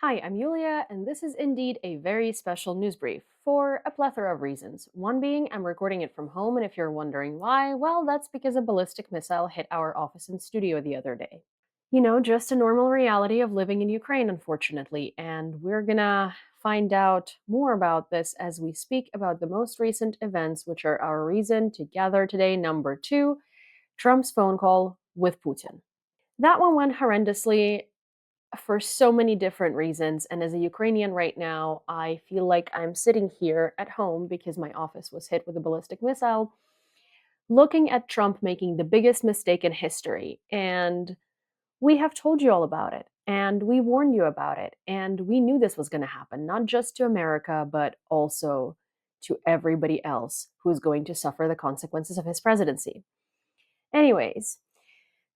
Hi, I'm Yulia, and this is indeed a very special news brief for a plethora of reasons. One being, I'm recording it from home, and if you're wondering why, well, that's because a ballistic missile hit our office and studio the other day. Just a normal reality of living in Ukraine, unfortunately, and we're gonna find out more about this as we speak about the most recent events, which are our reason to gather today. Number two, Trump's phone call with Putin. That one went horrendously for so many different reasons. And as a Ukrainian right now, I feel like I'm sitting here at home because my office was hit with a ballistic missile, looking at Trump making the biggest mistake in history. And we have told you all about it. And we warned you about it. And we knew this was going to happen, not just to America, but also to everybody else who's going to suffer the consequences of his presidency. Anyways,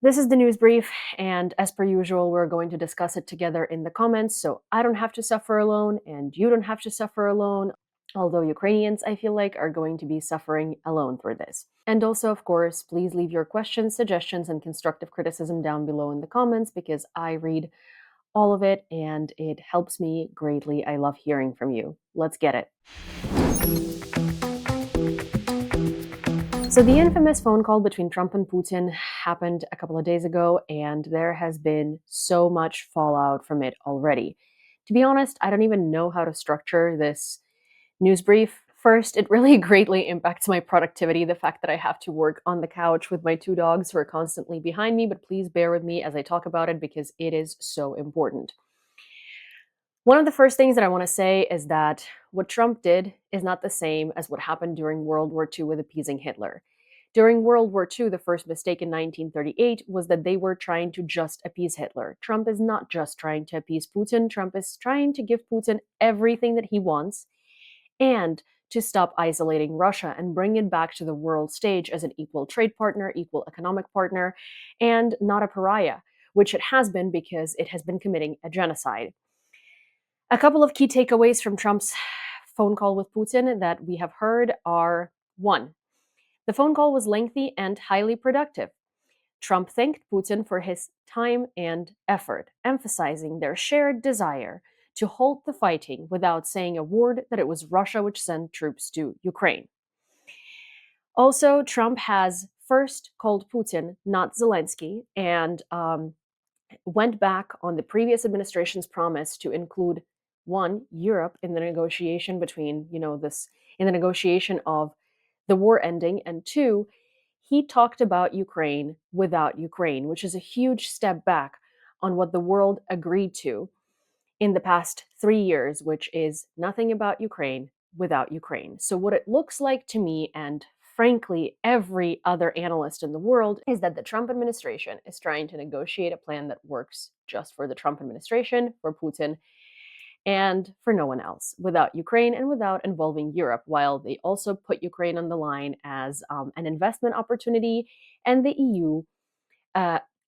this is the news brief, and as per usual, we're going to discuss it together in the comments, so I don't have to suffer alone, and you don't have to suffer alone, although Ukrainians, I feel like, are going to be suffering alone through this. And also, of course, please leave your questions, suggestions, and constructive criticism down below in the comments, because I read all of it, and it helps me greatly. I love hearing from you. Let's get it. So the infamous phone call between Trump and Putin happened a couple of days ago, and there has been so much fallout from it already. To be honest, I don't even know how to structure this news brief. First, it really greatly impacts my productivity, the fact that I have to work on the couch with my two dogs who are constantly behind me, but please bear with me as I talk about it because it is so important. One of the first things that I want to say is that what Trump did is not the same as what happened during World War II with appeasing Hitler. During World War II, the first mistake in 1938 was that they were trying to just appease Hitler. Trump is not just trying to appease Putin. Trump is trying to give Putin everything that he wants and to stop isolating Russia and bring it back to the world stage as an equal trade partner, equal economic partner, and not a pariah, which it has been because it has been committing a genocide. A couple of key takeaways from Trump's phone call with Putin that we have heard are: one, the phone call was lengthy and highly productive. Trump thanked Putin for his time and effort, emphasizing their shared desire to halt the fighting without saying a word that it was Russia which sent troops to Ukraine. Also, Trump has first called Putin, not Zelensky, and went back on the previous administration's promise to include Europe in the negotiation between, in the negotiation of the war ending, and two, he talked about Ukraine without Ukraine, which is a huge step back on what the world agreed to in the past 3 years, which is nothing about Ukraine without Ukraine. So what it looks like to me, and frankly, every other analyst in the world, is that the Trump administration is trying to negotiate a plan that works just for the Trump administration, for Putin, and for no one else, without Ukraine and without involving Europe, while they also put Ukraine on the line as an investment opportunity, and the EU,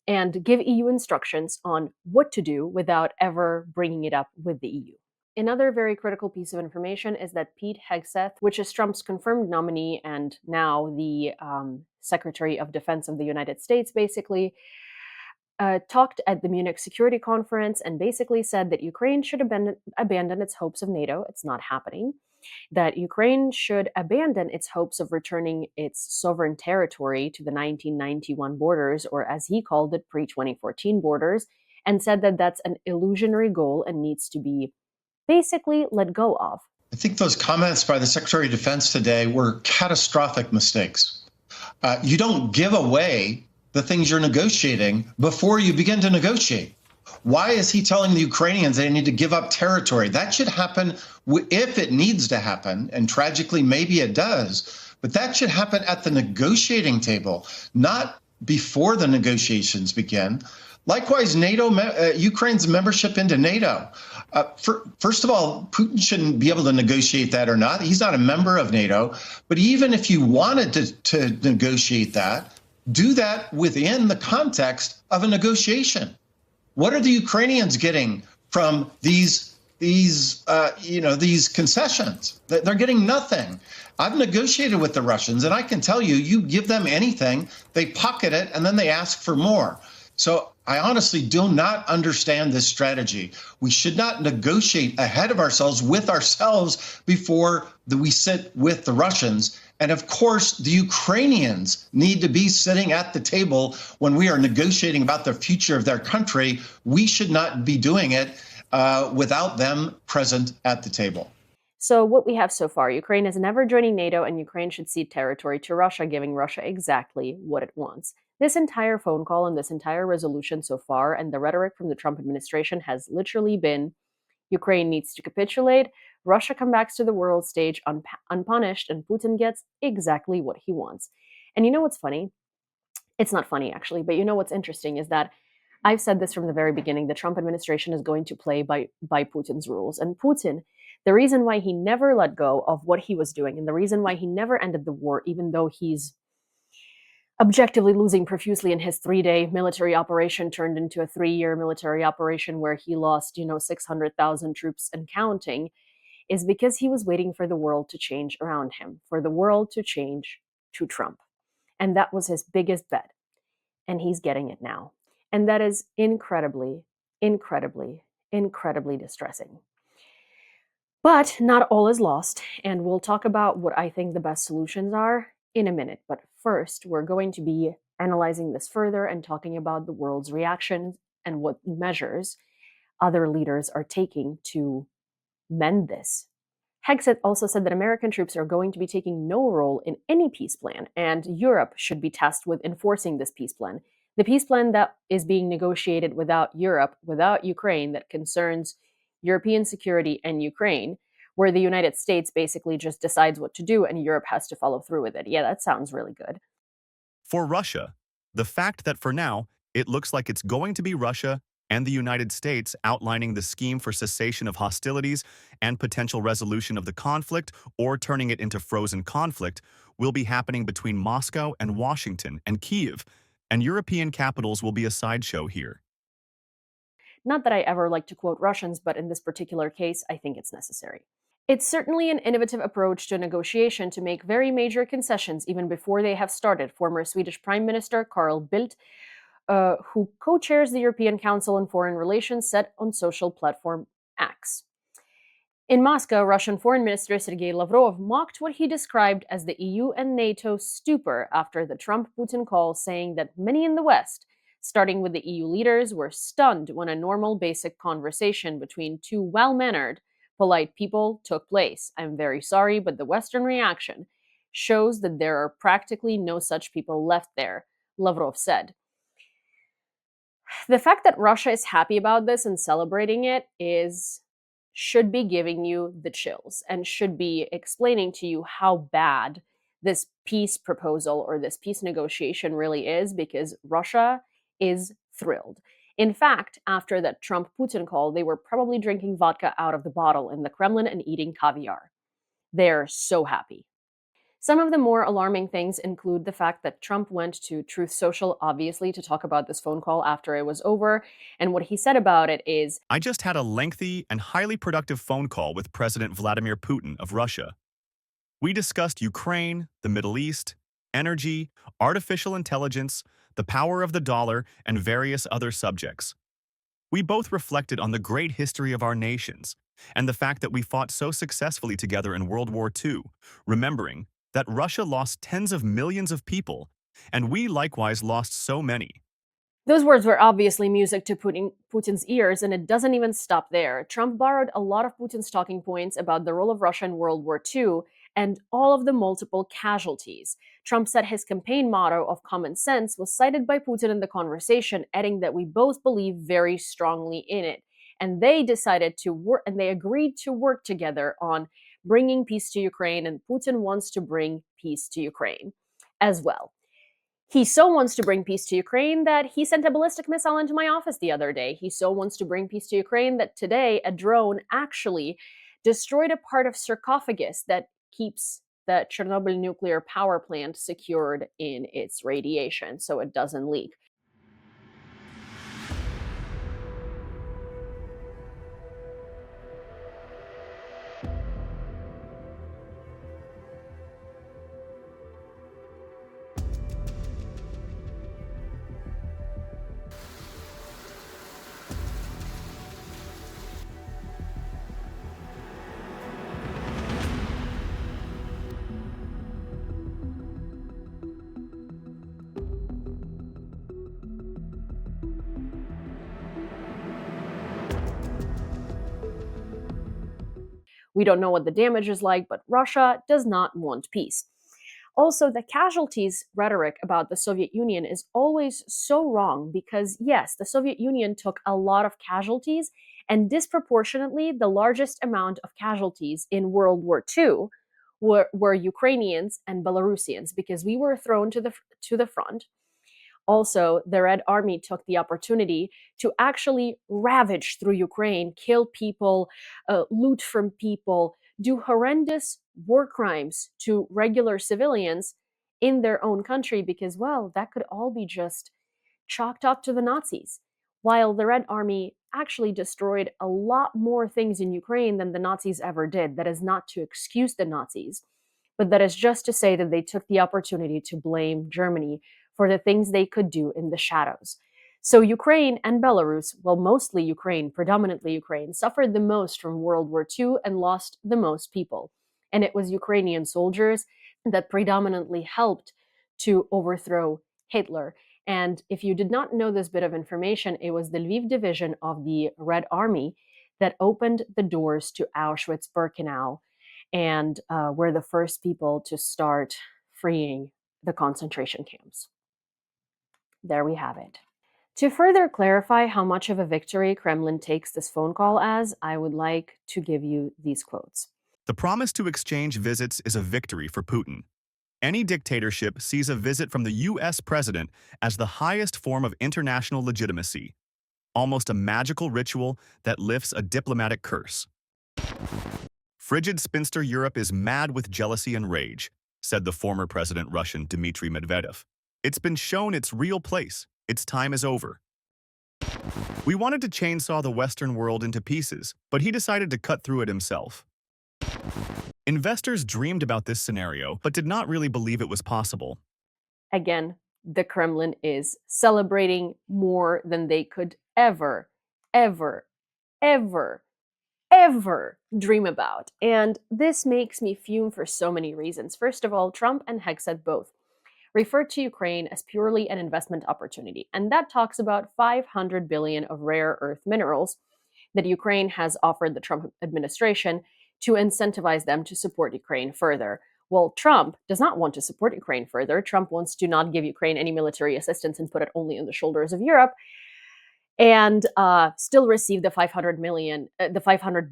and give EU instructions on what to do without ever bringing it up with the EU. Another very critical piece of information is that Pete Hegseth, which is Trump's confirmed nominee and now the Secretary of Defense of the United States, basically, talked at the Munich Security Conference and basically said that Ukraine should abandon its hopes of NATO. It's not happening. That Ukraine should abandon its hopes of returning its sovereign territory to the 1991 borders, or as he called it, pre-2014 borders, and said that that's an illusionary goal and needs to be basically let go of. I think those comments by the Secretary of Defense today were catastrophic mistakes. You don't give away the things you're negotiating before you begin to negotiate. Why is he telling the Ukrainians they need to give up territory? That should happen if it needs to happen, and tragically, maybe it does, but that should happen at the negotiating table, not before the negotiations begin. Likewise, Ukraine's membership into NATO. First of all, Putin shouldn't be able to negotiate that or not. He's not a member of NATO. But even if you wanted to negotiate that, do that within the context of a negotiation. What are the Ukrainians getting from these concessions? They're getting nothing. I've negotiated with the Russians, and I can tell you, you give them anything, they pocket it, and then they ask for more. So I honestly do not understand this strategy. We should not negotiate ahead of ourselves with ourselves before we sit with the Russians. And of course, the Ukrainians need to be sitting at the table when we are negotiating about the future of their country. We should not be doing it without them present at the table. So, what we have so far, Ukraine is never joining NATO, and Ukraine should cede territory to Russia, giving Russia exactly what it wants. This entire phone call and this entire resolution so far, and the rhetoric from the Trump administration has literally been Ukraine needs to capitulate, Russia comes back to the world stage unpunished, and Putin gets exactly what he wants. And you know what's funny? It's not funny, actually, but you know what's interesting is that I've said this from the very beginning. The Trump administration is going to play by Putin's rules. And Putin, the reason why he never let go of what he was doing and the reason why he never ended the war, even though he's objectively losing profusely in his 3-day military operation turned into a 3-year military operation where he lost, 600,000 troops and counting, is because he was waiting for the world to change around him, for the world to change to Trump. And that was his biggest bet. And he's getting it now. And that is incredibly, incredibly, incredibly distressing. But not all is lost, and we'll talk about what I think the best solutions are in a minute. But first, we're going to be analyzing this further and talking about the world's reaction and what measures other leaders are taking to mend this. Hegseth also said that American troops are going to be taking no role in any peace plan, and Europe should be tasked with enforcing this peace plan. The peace plan that is being negotiated without Europe, without Ukraine, that concerns European security and Ukraine, where the United States basically just decides what to do and Europe has to follow through with it. Yeah, that sounds really good. For Russia, the fact that for now, it looks like it's going to be Russia and the United States outlining the scheme for cessation of hostilities and potential resolution of the conflict or turning it into frozen conflict will be happening between Moscow and Washington and Kyiv, and European capitals will be a sideshow here. Not that I ever like to quote Russians, but in this particular case, I think it's necessary. It's certainly an innovative approach to negotiation to make very major concessions even before they have started, former Swedish Prime Minister Carl Bildt, who co-chairs the European Council on Foreign Relations, said on social platform X. In Moscow, Russian Foreign Minister Sergei Lavrov mocked what he described as the EU and NATO stupor after the Trump-Putin call, saying that many in the West, starting with the EU leaders, were stunned when a normal basic conversation between two well-mannered, polite people took place. I'm very sorry, but the Western reaction shows that there are practically no such people left there, Lavrov said. The fact that Russia is happy about this and celebrating it should be giving you the chills and should be explaining to you how bad this peace proposal or this peace negotiation really is, because Russia is thrilled. In fact, after that Trump-Putin call, they were probably drinking vodka out of the bottle in the Kremlin and eating caviar. They're so happy. Some of the more alarming things include the fact that Trump went to Truth Social, obviously, to talk about this phone call after it was over. And what he said about it is, I just had a lengthy and highly productive phone call with President Vladimir Putin of Russia. We discussed Ukraine, the Middle East, energy, artificial intelligence, the power of the dollar, and various other subjects. We both reflected on the great history of our nations and the fact that we fought so successfully together in World War II, remembering that Russia lost tens of millions of people, and we likewise lost so many. those words were obviously music to Putin's ears, and it doesn't even stop there. Trump borrowed a lot of Putin's talking points about the role of Russia in World War II and all of the multiple casualties. Trump said his campaign motto of common sense was cited by Putin in the conversation, adding that we both believe very strongly in it. And they decided to work, and they agreed to work together on bringing peace to Ukraine, and Putin wants to bring peace to Ukraine as well. He so wants to bring peace to Ukraine that he sent a ballistic missile into my office the other day. He so wants to bring peace to Ukraine that today a drone actually destroyed a part of sarcophagus that keeps the Chernobyl nuclear power plant secured in its radiation so it doesn't leak. We don't know what the damage is like, but Russia does not want peace. Also, the casualties rhetoric about the Soviet Union is always so wrong because, yes, the Soviet Union took a lot of casualties, and disproportionately, the largest amount of casualties in World War II were Ukrainians and Belarusians because we were thrown to the front. Also, the Red Army took the opportunity to actually ravage through Ukraine, kill people, loot from people, do horrendous war crimes to regular civilians in their own country because, well, that could all be just chalked up to the Nazis. While the Red Army actually destroyed a lot more things in Ukraine than the Nazis ever did. That is not to excuse the Nazis, but that is just to say that they took the opportunity to blame Germany for the things they could do in the shadows. So Ukraine and Belarus, well, mostly Ukraine, predominantly Ukraine, suffered the most from World War II and lost the most people. And it was Ukrainian soldiers that predominantly helped to overthrow Hitler. And if you did not know this bit of information, it was the Lviv division of the Red Army that opened the doors to Auschwitz-Birkenau and were the first people to start freeing the concentration camps. There we have it. To further clarify how much of a victory Kremlin takes this phone call as, I would like to give you these quotes. The promise to exchange visits is a victory for Putin. Any dictatorship sees a visit from the U.S. president as the highest form of international legitimacy, almost a magical ritual that lifts a diplomatic curse. Frigid spinster Europe is mad with jealousy and rage, said the former President Russian Dmitry Medvedev. It's been shown its real place. Its time is over. We wanted to chainsaw the Western world into pieces, but he decided to cut through it himself. Investors dreamed about this scenario, but did not really believe it was possible. Again, the Kremlin is celebrating more than they could ever, ever, ever, ever dream about. And this makes me fume for so many reasons. First of all, Trump and Hegseth both referred to Ukraine as purely an investment opportunity. And that talks about 500 billion of rare earth minerals that Ukraine has offered the Trump administration to incentivize them to support Ukraine further. Well, Trump does not want to support Ukraine further. Trump wants to not give Ukraine any military assistance and put it only on the shoulders of Europe, and still receive the 500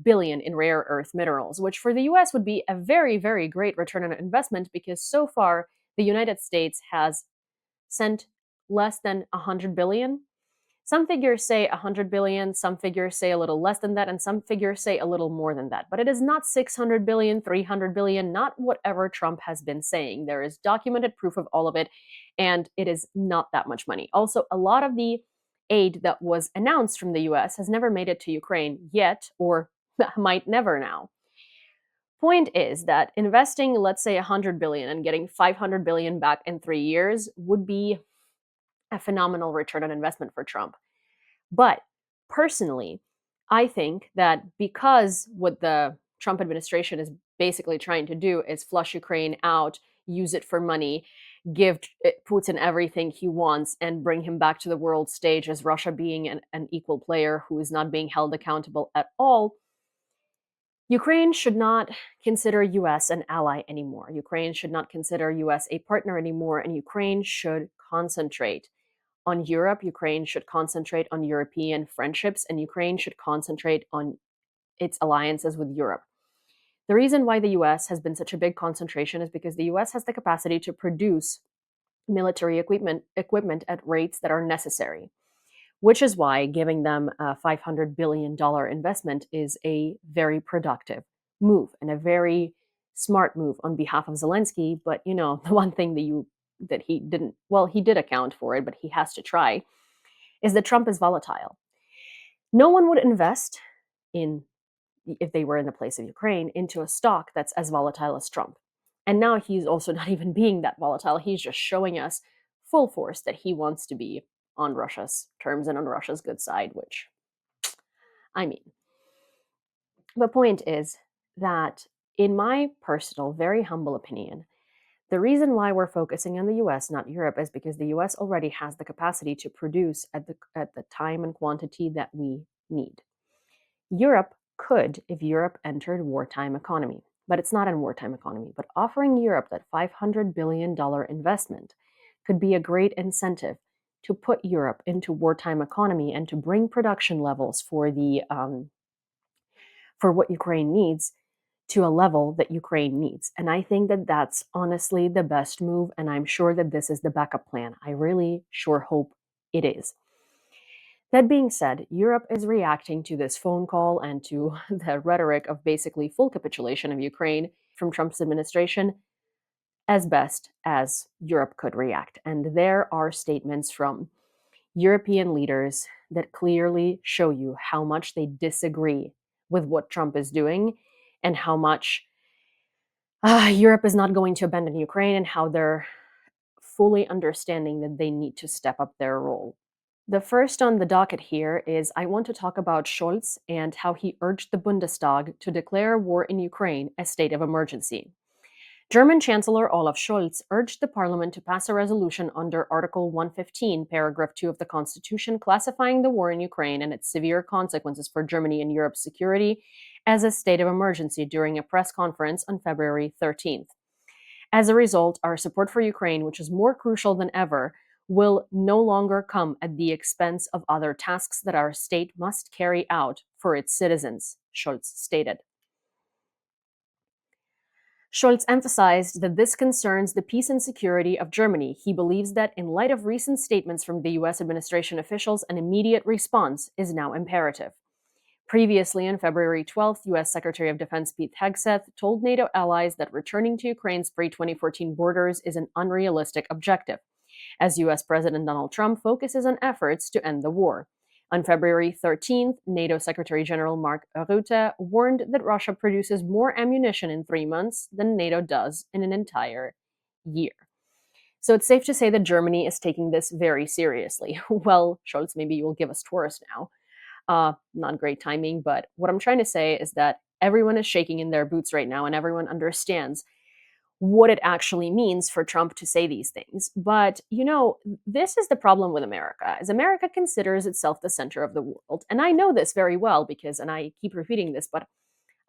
billion in rare earth minerals, which for the US would be a very, very great return on investment because so far the United States has sent less than 100 billion. Some figures say 100 billion, some figures say a little less than that, and some figures say a little more than that. But it is not 600 billion, 300 billion, not whatever Trump has been saying. There is documented proof of all of it, and it is not that much money. Also, a lot of the aid that was announced from the US has never made it to Ukraine yet, or might never now. Point is that investing, let's say, 100 billion and getting 500 billion back in 3 years would be a phenomenal return on investment for Trump. But personally, I think that because what the Trump administration is basically trying to do is flush Ukraine out, use it for money, give Putin everything he wants, and bring him back to the world stage as Russia being an equal player who is not being held accountable at all, Ukraine should not consider US an ally anymore. Ukraine should not consider US a partner anymore, and Ukraine should concentrate on Europe. Ukraine should concentrate on European friendships, and Ukraine should concentrate on its alliances with Europe. The reason why the US has been such a big concentration is because the US has the capacity to produce military equipment at rates that are necessary, which is why giving them a $500 billion investment is a very productive move and a very smart move on behalf of Zelensky. But, you know, the one thing that he didn't, well, he did account for it, but he has to try, is that Trump is volatile. No one would invest in, if they were in the place of Ukraine, into a stock that's as volatile as Trump. And now he's also not even being that volatile. He's just showing us full force that he wants to be on Russia's terms and on Russia's good side, which, I mean. The point is that, in my personal, very humble opinion, the reason why we're focusing on the US, not Europe, is because the US already has the capacity to produce at the time and quantity that we need. Europe could if Europe entered wartime economy. But it's not in wartime economy. But offering Europe that $500 billion investment could be a great incentive to put Europe into wartime economy and to bring production levels for what Ukraine needs to a level that Ukraine needs. And I think that that's honestly the best move. And I'm sure that this is the backup plan. I really sure hope it is. That being said, Europe is reacting to this phone call and to the rhetoric of basically full capitulation of Ukraine from Trump's administration as best as Europe could react. And there are statements from European leaders that clearly show you how much they disagree with what Trump is doing and how much Europe is not going to abandon Ukraine and how they're fully understanding that they need to step up their role. The first on the docket here is I want to talk about Scholz and how he urged the Bundestag to declare war in Ukraine a state of emergency. German Chancellor Olaf Scholz urged the parliament to pass a resolution under Article 115, paragraph 2 of the Constitution, classifying the war in Ukraine and its severe consequences for Germany and Europe's security as a state of emergency during a press conference on February 13th. As a result, our support for Ukraine, which is more crucial than ever, will no longer come at the expense of other tasks that our state must carry out for its citizens, Scholz stated. Scholz emphasized that this concerns the peace and security of Germany. He believes that, in light of recent statements from the US administration officials, an immediate response is now imperative. Previously, on February 12th, US Secretary of Defense Pete Hegseth told NATO allies that returning to Ukraine's pre-2014 borders is an unrealistic objective, as US President Donald Trump focuses on efforts to end the war. On February 13th, NATO Secretary General Mark Rutte warned that Russia produces more ammunition in 3 months than NATO does in an entire year. So it's safe to say that Germany is taking this very seriously. Well, Scholz, maybe you will give us Taurus now. Not great timing, but what I'm trying to say is that everyone is shaking in their boots right now and everyone understands what it actually means for Trump to say these things. But, this is the problem with America, is America considers itself the center of the world. And I know this very well because, and I keep repeating this, but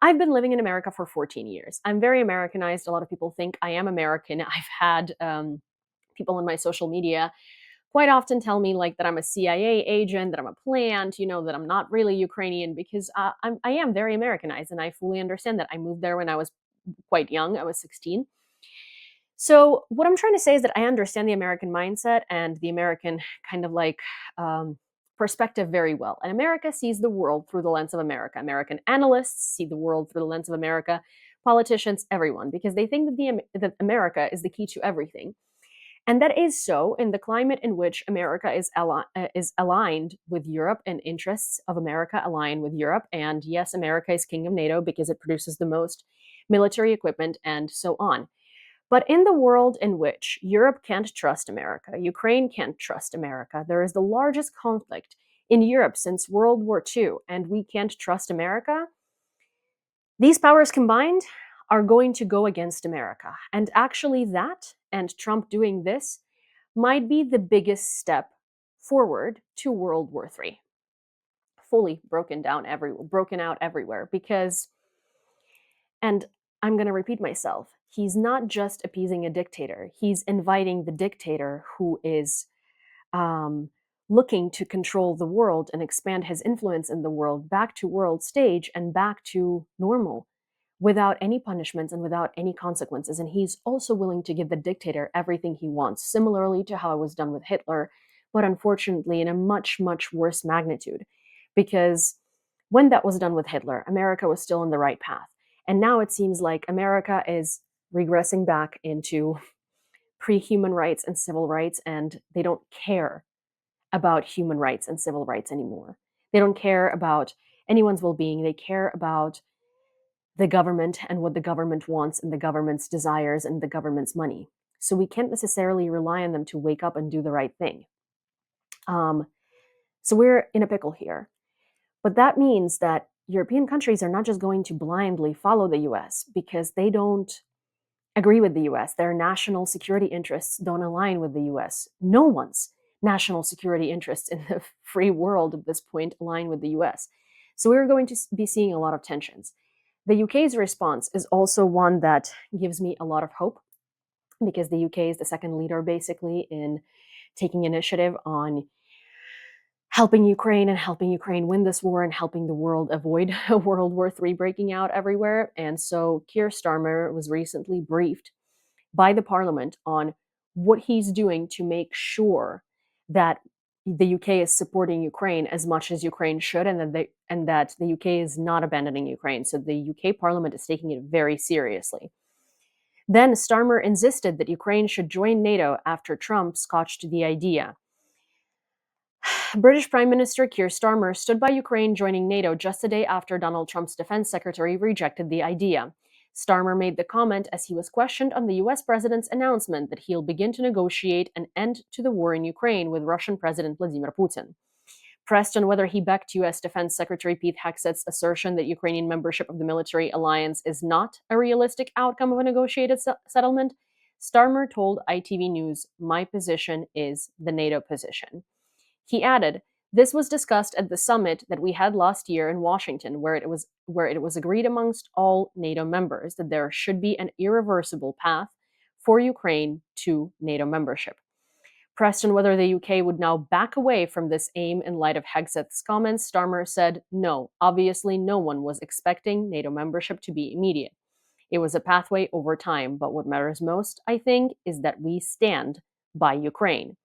I've been living in America for 14 years. I'm very Americanized. A lot of people think I am American. I've had people on my social media quite often tell me like that I'm a CIA agent, that I'm a plant, that I'm not really Ukrainian because I am very Americanized and I fully understand that. I moved there when I was quite young. I was 16. So what I'm trying to say is that I understand the American mindset and the American kind of like perspective very well. And America sees the world through the lens of America. American analysts see the world through the lens of America. Politicians, everyone, because they think that America is the key to everything. And that is so in the climate in which America is aligned with Europe and interests of America align with Europe. And yes, America is king of NATO because it produces the most military equipment and so on. But in the world in which Europe can't trust America, Ukraine can't trust America, there is the largest conflict in Europe since World War II, and we can't trust America, these powers combined are going to go against America. And actually that, and Trump doing this, might be the biggest step forward to World War III. Fully broken out everywhere because, and I'm going to repeat myself, he's not just appeasing a dictator. He's inviting the dictator who is looking to control the world and expand his influence in the world back to world stage and back to normal without any punishments and without any consequences. And he's also willing to give the dictator everything he wants, similarly to how it was done with Hitler, but unfortunately in a much, much worse magnitude. Because when that was done with Hitler, America was still on the right path. And now it seems like America is regressing back into pre-human rights and civil rights, and they don't care about human rights and civil rights anymore. They don't care about anyone's well-being. They care about the government and what the government wants and the government's desires and the government's money. So we can't necessarily rely on them to wake up and do the right thing. So we're in a pickle here. But that means that European countries are not just going to blindly follow the US because they don't agree with the US. Their national security interests don't align with the US. No one's national security interests in the free world at this point align with the US. So we're going to be seeing a lot of tensions. The UK's response is also one that gives me a lot of hope, because the UK is the second leader basically in taking initiative on helping Ukraine and helping Ukraine win this war and helping the world avoid a World War III breaking out everywhere. And so Keir Starmer was recently briefed by the parliament on what he's doing to make sure that the UK is supporting Ukraine as much as Ukraine should, and that the UK is not abandoning Ukraine. So the UK parliament is taking it very seriously. Then Starmer insisted that Ukraine should join NATO after Trump scotched the idea. British Prime Minister Keir Starmer stood by Ukraine joining NATO just a day after Donald Trump's defense secretary rejected the idea. Starmer made the comment as he was questioned on the US president's announcement that he'll begin to negotiate an end to the war in Ukraine with Russian President Vladimir Putin. Pressed on whether he backed US Defense Secretary Pete Hegseth's assertion that Ukrainian membership of the military alliance is not a realistic outcome of a negotiated settlement, Starmer told ITV News, "My position is the NATO position." He added, "This was discussed at the summit that we had last year in Washington, where it was agreed amongst all NATO members that there should be an irreversible path for Ukraine to NATO membership." Pressed on whether the UK would now back away from this aim in light of Hegseth's comments, Starmer said, "No, obviously no one was expecting NATO membership to be immediate. It was a pathway over time, but what matters most, I think, is that we stand by Ukraine."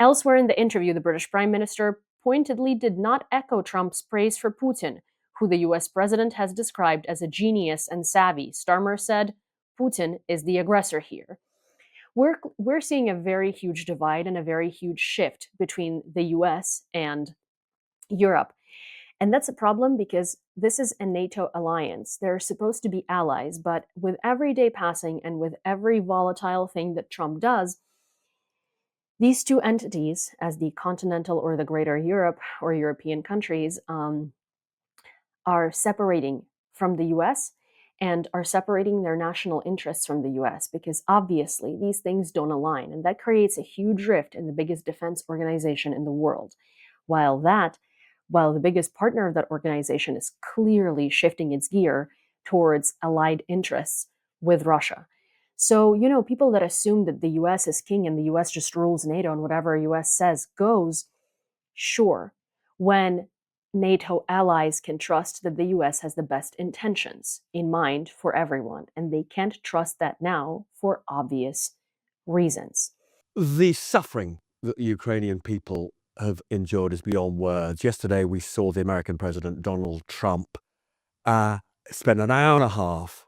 Elsewhere in the interview, the British Prime Minister pointedly did not echo Trump's praise for Putin, who the US president has described as a genius and savvy. Starmer said, "Putin is the aggressor here." We're seeing a very huge divide and a very huge shift between the US and Europe. And that's a problem because this is a NATO alliance. They're supposed to be allies, but with every day passing and with every volatile thing that Trump does, these two entities, as the continental or the greater Europe or European countries, are separating from the US and are separating their national interests from the US, because obviously these things don't align. And that creates a huge rift in the biggest defense organization in the world. While the biggest partner of that organization is clearly shifting its gear towards allied interests with Russia. So, people that assume that the US is king and the US just rules NATO and whatever US says goes, sure, when NATO allies can trust that the US has the best intentions in mind for everyone, and they can't trust that now for obvious reasons. The suffering that the Ukrainian people have endured is beyond words. Yesterday, we saw the American President Donald Trump spend an hour and a half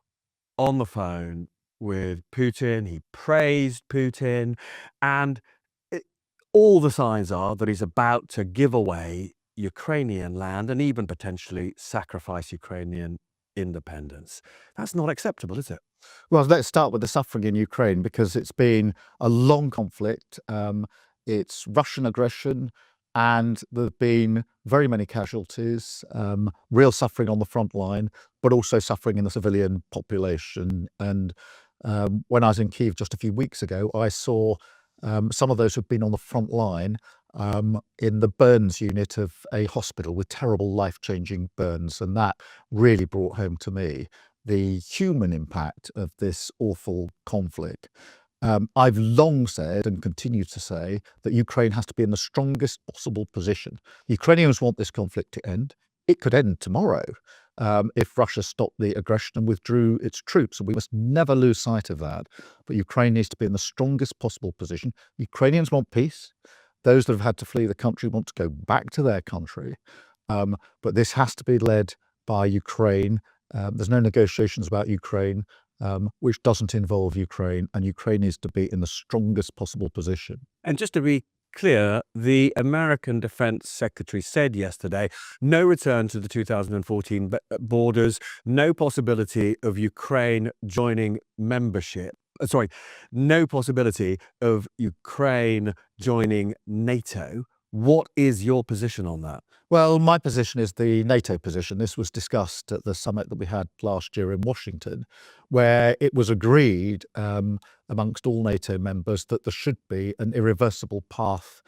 on the phone with Putin. He praised Putin, and all the signs are that he's about to give away Ukrainian land and even potentially sacrifice Ukrainian independence. That's not acceptable, is it? Well, let's start with the suffering in Ukraine, because it's been a long conflict. It's Russian aggression, and there have been very many casualties, real suffering on the front line, but also suffering in the civilian population. And when I was in Kyiv just a few weeks ago, I saw some of those who've been on the front line in the burns unit of a hospital with terrible life-changing burns. And that really brought home to me the human impact of this awful conflict. I've long said and continue to say that Ukraine has to be in the strongest possible position. Ukrainians want this conflict to end. It could end tomorrow if Russia stopped the aggression and withdrew its troops. And we must never lose sight of that. But Ukraine needs to be in the strongest possible position. Ukrainians want peace. Those that have had to flee the country want to go back to their country. But this has to be led by Ukraine. There's no negotiations about Ukraine, which doesn't involve Ukraine, and Ukraine needs to be in the strongest possible position. And just to be clear, the American Defense Secretary said yesterday, no return to the 2014 borders, no possibility of Ukraine joining membership. No possibility of Ukraine joining NATO. What is your position on that? Well, my position is the NATO position. This was discussed at the summit that we had last year in Washington, where it was agreed amongst all NATO members that there should be an irreversible path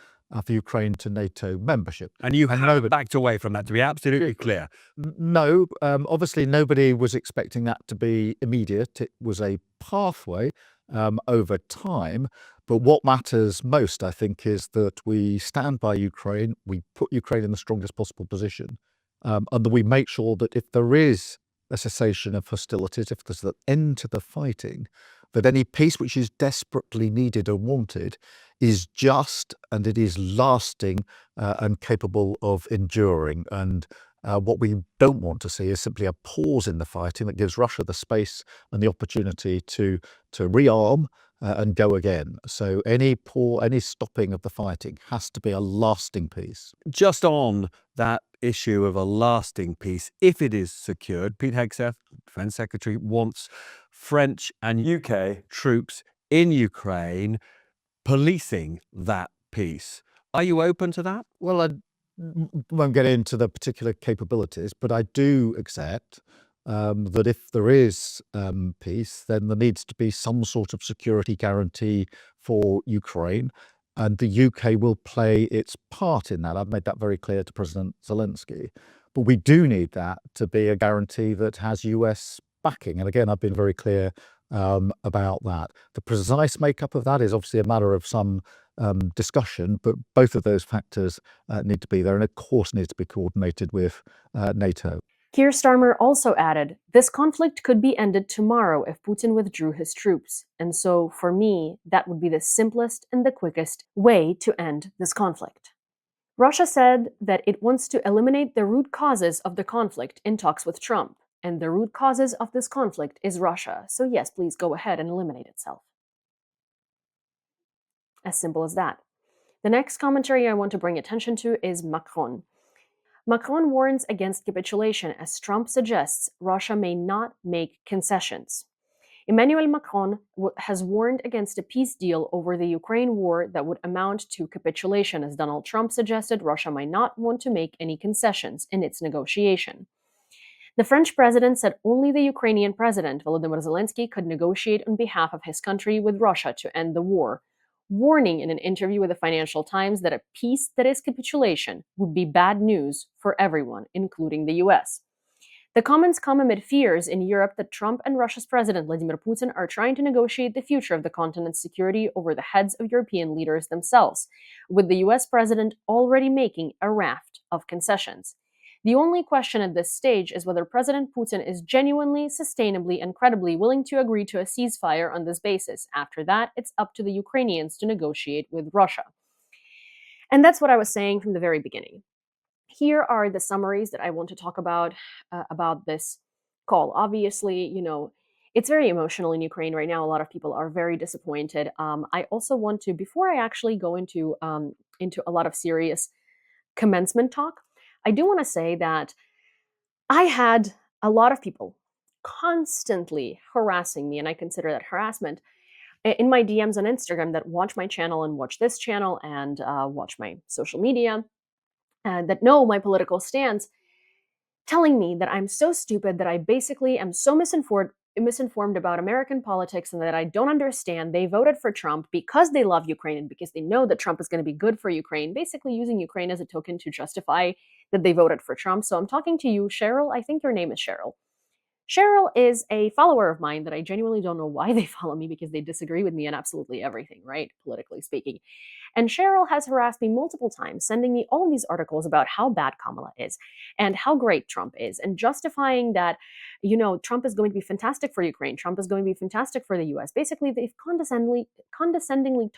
for Ukraine to NATO membership. And you have nobody- backed away from that, to be absolutely clear. No, obviously nobody was expecting that to be immediate. It was a pathway over time. But what matters most, I think, is that we stand by Ukraine, we put Ukraine in the strongest possible position, and that we make sure that if there is a cessation of hostilities, if there's an end to the fighting, that any peace which is desperately needed and wanted is just and it is lasting and capable of enduring. And what we don't want to see is simply a pause in the fighting that gives Russia the space and the opportunity to rearm and go again. So any stopping of the fighting has to be a lasting peace. Just on that issue of a lasting peace, if it is secured, Pete Hegseth, Defense Secretary, wants French and UK troops in Ukraine policing that peace. Are you open to that? Well, I won't get into the particular capabilities, but I do accept that if there is peace, then there needs to be some sort of security guarantee for Ukraine, and the UK will play its part in that. I've made that very clear to President Zelensky. But we do need that to be a guarantee that has US backing. And again, I've been very clear about that. The precise makeup of that is obviously a matter of some discussion, but both of those factors need to be there, and of course needs to be coordinated with NATO. Keir Starmer also added, "This conflict could be ended tomorrow if Putin withdrew his troops. And so, for me, that would be the simplest and the quickest way to end this conflict." Russia said that it wants to eliminate the root causes of the conflict in talks with Trump. And the root causes of this conflict is Russia. So yes, please go ahead and eliminate itself. As simple as that. The next commentary I want to bring attention to is Macron. Macron warns against capitulation as Trump suggests Russia may not make concessions. Emmanuel Macron has warned against a peace deal over the Ukraine war that would amount to capitulation, as Donald Trump suggested Russia might not want to make any concessions in its negotiation. The French president said only the Ukrainian president, Volodymyr Zelensky, could negotiate on behalf of his country with Russia to end the war, warning in an interview with the Financial Times that a peace that is capitulation would be bad news for everyone, including the US. The comments come amid fears in Europe that Trump and Russia's president Vladimir Putin are trying to negotiate the future of the continent's security over the heads of European leaders themselves, with the US president already making a raft of concessions. The only question at this stage is whether President Putin is genuinely, sustainably, and credibly willing to agree to a ceasefire on this basis. After that, it's up to the Ukrainians to negotiate with Russia. And that's what I was saying from the very beginning. Here are the summaries that I want to talk about this call. Obviously, it's very emotional in Ukraine right now. A lot of people are very disappointed. I also want to, before I actually go into a lot of serious commencement talk, I do want to say that I had a lot of people constantly harassing me, and I consider that harassment, in my DMs on Instagram that watch my channel and watch this channel and watch my social media, that know my political stance, telling me that I'm so stupid, that I basically am so misinformed about American politics, and that I don't understand. They voted for Trump because they love Ukraine and because they know that Trump is going to be good for Ukraine, basically using Ukraine as a token to justify that they voted for Trump. So I'm talking to you, Cheryl. I think your name is Cheryl. Cheryl is a follower of mine that I genuinely don't know why they follow me, because they disagree with me on absolutely everything, right? Politically speaking. And Cheryl has harassed me multiple times, sending me all of these articles about how bad Kamala is and how great Trump is, and justifying that, Trump is going to be fantastic for Ukraine. Trump is going to be fantastic for the US. Basically, they've condescendingly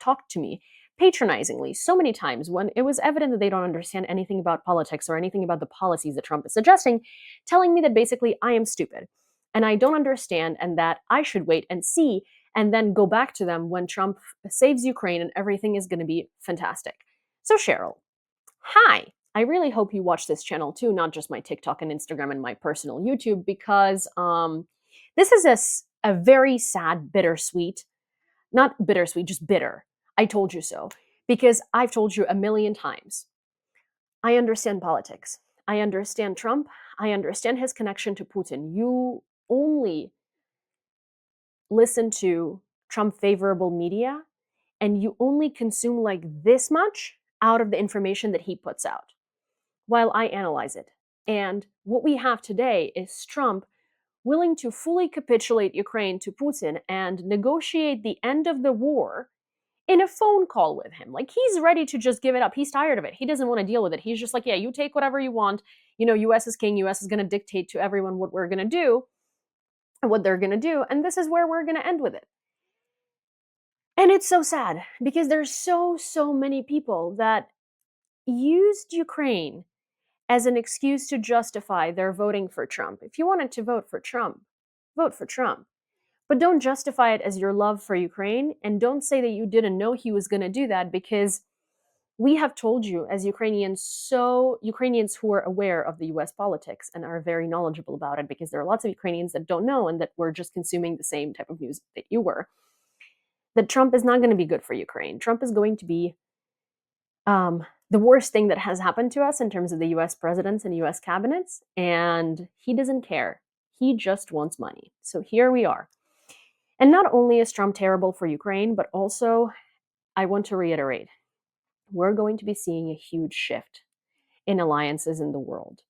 talked to me patronizingly so many times when it was evident that they don't understand anything about politics or anything about the policies that Trump is suggesting, telling me that basically I am stupid and I don't understand, and that I should wait and see and then go back to them when Trump saves Ukraine and everything is going to be fantastic. So Cheryl, hi. I really hope you watch this channel too, not just my TikTok and Instagram and my personal YouTube, because this is a very sad, bittersweet, not bittersweet, just bitter. I told you so, because I've told you a million times. I understand politics. I understand Trump. I understand his connection to Putin. You only listen to Trump favorable media, and you only consume like this much out of the information that he puts out while I analyze it. And what we have today is Trump willing to fully capitulate Ukraine to Putin and negotiate the end of the war in a phone call with him. Like, he's ready to just give it up. He's tired of it. He doesn't want to deal with it. He's just like, yeah, you take whatever you want. You know, US is king. US is going to dictate to everyone what we're going to do and what they're going to do. And this is where we're going to end with it. And it's so sad because there's so many people that used Ukraine as an excuse to justify their voting for Trump. If you wanted to vote for Trump, vote for Trump. But don't justify it as your love for Ukraine, and don't say that you didn't know he was going to do that, because we have told you as Ukrainians, Ukrainians who are aware of the US politics and are very knowledgeable about it, because there are lots of Ukrainians that don't know and that were just consuming the same type of news that you were, that Trump is not going to be good for Ukraine. Trump is going to be the worst thing that has happened to us in terms of the US presidents and US cabinets, and he doesn't care. He just wants money. So here we are. And not only is Trump terrible for Ukraine, but also, I want to reiterate, we're going to be seeing a huge shift in alliances in the world.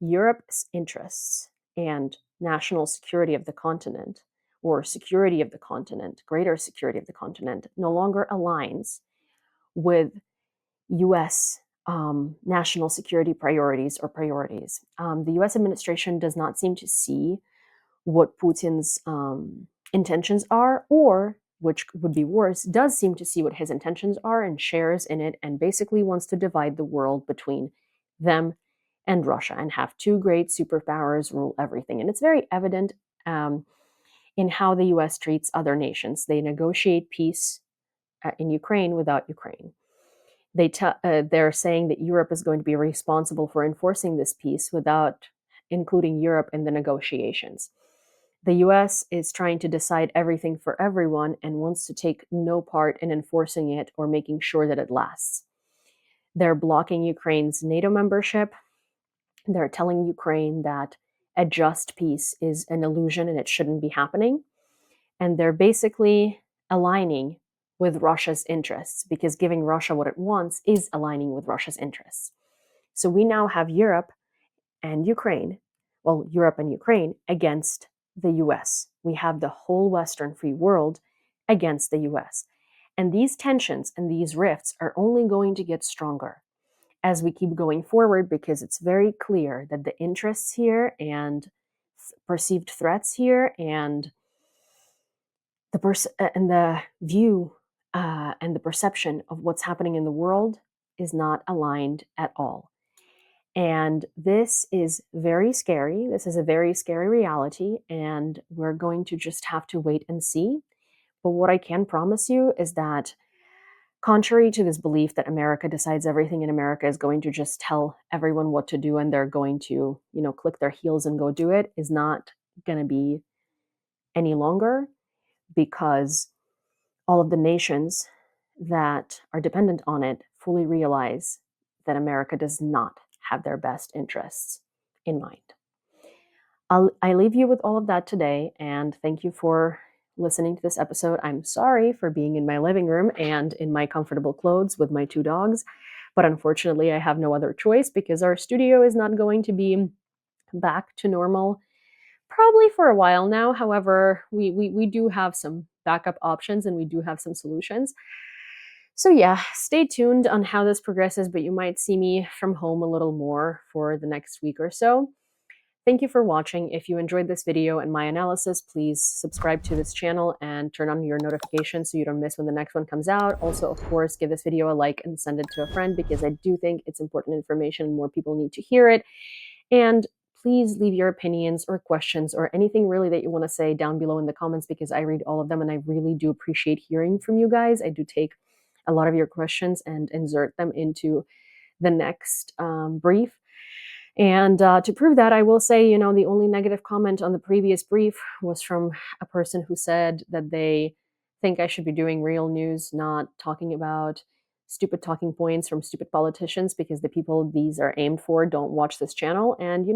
Europe's interests and national security of the continent, or security of the continent, greater security of the continent, no longer aligns with US national security priorities or priorities. The US administration does not seem to see what Putin's intentions are, or, which would be worse, does seem to see what his intentions are and shares in it, and basically wants to divide the world between them and Russia and have two great superpowers rule everything. And it's very evident in how the US treats other nations. They negotiate peace in Ukraine without Ukraine. They're saying that Europe is going to be responsible for enforcing this peace without including Europe in the negotiations. The US is trying to decide everything for everyone and wants to take no part in enforcing it or making sure that it lasts. They're blocking Ukraine's NATO membership. They're telling Ukraine that a just peace is an illusion and it shouldn't be happening. And they're basically aligning with Russia's interests, because giving Russia what it wants is aligning with Russia's interests. So we now have Europe and Ukraine against the US. We have the whole Western free world against the US. And these tensions and these rifts are only going to get stronger as we keep going forward, because it's very clear that the interests here and perceived threats here and the view and the perception of what's happening in the world is not aligned at all. And this is very scary. This is a very scary reality, and we're going to just have to wait and see. But what I can promise you is that, contrary to this belief that America decides everything and America is going to just tell everyone what to do and they're going to, click their heels and go do it, is not going to be any longer, because all of the nations that are dependent on it fully realize that America does not have their best interests in mind. I leave you with all of that today, and thank you for listening to this episode. I'm sorry for being in my living room and in my comfortable clothes with my two dogs, but unfortunately I have no other choice, because our studio is not going to be back to normal probably for a while now. However, we do have some backup options and we do have some solutions. So yeah, stay tuned on how this progresses, but you might see me from home a little more for the next week or so. Thank you for watching. If you enjoyed this video and my analysis, please subscribe to this channel and turn on your notifications so you don't miss when the next one comes out. Also, of course, give this video a like and send it to a friend, because I do think it's important information and more people need to hear it. And please leave your opinions or questions or anything really that you want to say down below in the comments, because I read all of them and I really do appreciate hearing from you guys. I do take a lot of your questions and insert them into the next brief. And to prove that, I will say, the only negative comment on the previous brief was from a person who said that they think I should be doing real news, not talking about stupid talking points from stupid politicians, because the people these are aimed for don't watch this channel. And,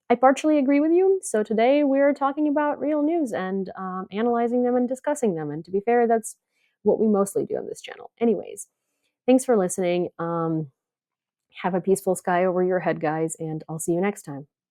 I partially agree with you. So today we're talking about real news and analyzing them and discussing them. And to be fair, that's what we mostly do on this channel. Anyways, Thanks for listening. Have a peaceful sky over your head, guys, and I'll see you next time.